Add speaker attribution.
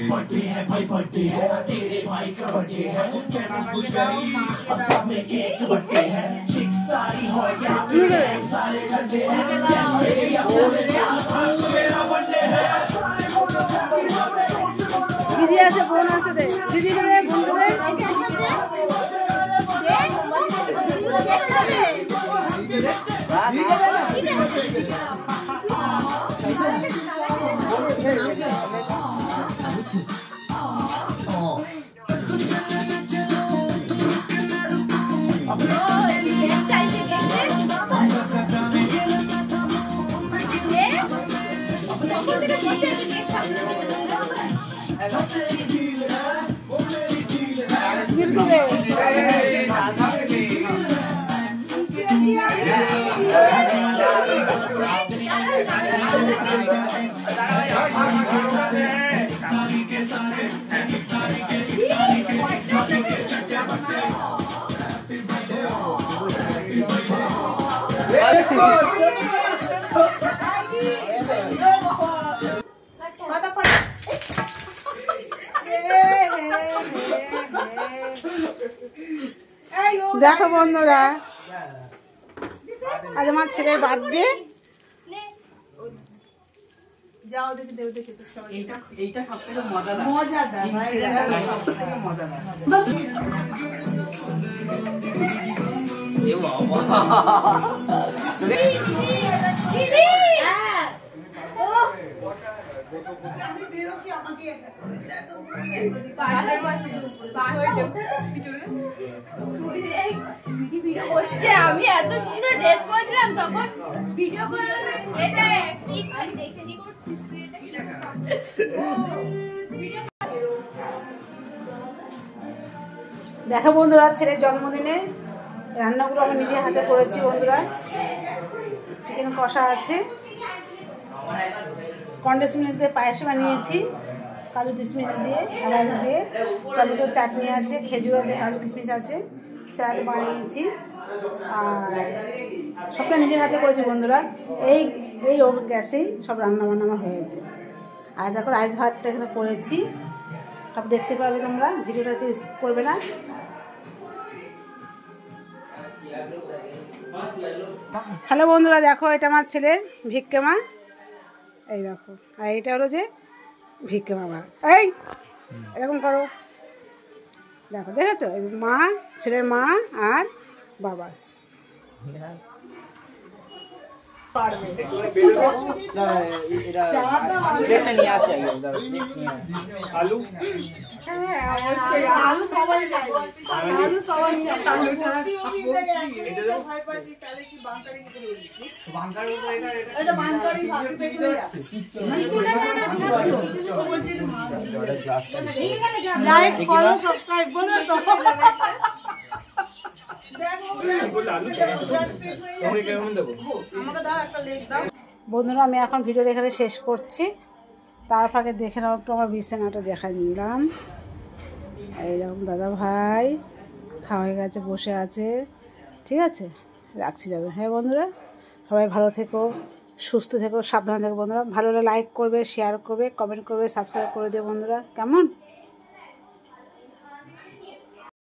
Speaker 1: Birthday है भाई, birthday है तेरे भाई का बर्थडे है, क्या कुछ गई अब सब में केक बर्थडे है, चिक सारी हो या फिर सारे ठंडे हैं, आज मेरा बर्थडे है।
Speaker 2: दीदी ऐसे बोलना से दे दीदी को दे बोल दे দেখো বন্ধুরা, আজ আমার ছেলের বার্থডে। যাও দেখে দেও দেখে এইটা সবথেকে মজাদার বাস এ বাবা দিদি আমি বেরোচ্ছি, আমাকে এত পাগলের মাসি পাগল পিছনে ভিডিও হচ্ছে। আমি এত সুন্দর ড্রেস পরেছিলাম তখন ভিডিও করে এটা অ্যাক্টিং আর দেখে নি করছি ভিডিও। দেখো বন্ধুরা, ছেলের জন্মদিনে রান্নাগুলো আমি নিজে হাতে করেছি বন্ধুরা। চিকেন কষা আছে, কন্ডেন্স মিল্ক দিয়ে পায়েস বানিয়েছি, কাজু কিশমিশ দিয়ে এলাচ দিয়ে, টমেটো চাটনি আছে, খেজুর আছে, কাজু কিশমিশ আছে, স্যালাড বানিয়েছি, আর সবটা নিজের হাতে করেছি বন্ধুরা। এই গ্যাসেই সব রান্না বান্না আমার হয়েছে। আর দেখো রাইস ভাতটা এখানে করেছি, সব দেখতে পাবে তোমরা, ভিডিওটাকে স্কিপ করবে না। হ্যালো বন্ধুরা, দেখো এটা আমার ছেলের ভিক্ষে মা, এই দেখো, আর এটা হলো যে ভিক্ষে বাবা। এই এরকম করো, দেখো দেখেছো, মা, ছেলের মা আর বাবা। আলু সবাই চাই, আলু সবাই চাই, আলু ছাড়া লাইক ফলো সাবস্ক্রাইব বলো তো। বন্ধুরা, আমি এখন ভিডিওটা এখানে শেষ করছি। তার ফাঁকে দেখে নাও একটু আমার বিছানাটা দেখা নিলাম। এই দেখুন দাদা ভাই খাওয়া হয়ে গেছে, বসে আছে, ঠিক আছে, রাখছি দাদা। হ্যাঁ বন্ধুরা, সবাই ভালো থেকো, সুস্থ থেকো, সাবধানে থেকো বন্ধুরা। ভালো হলে লাইক করবে, শেয়ার করবে, কমেন্ট করবে, সাবস্ক্রাইব করে দিও বন্ধুরা, কেমন?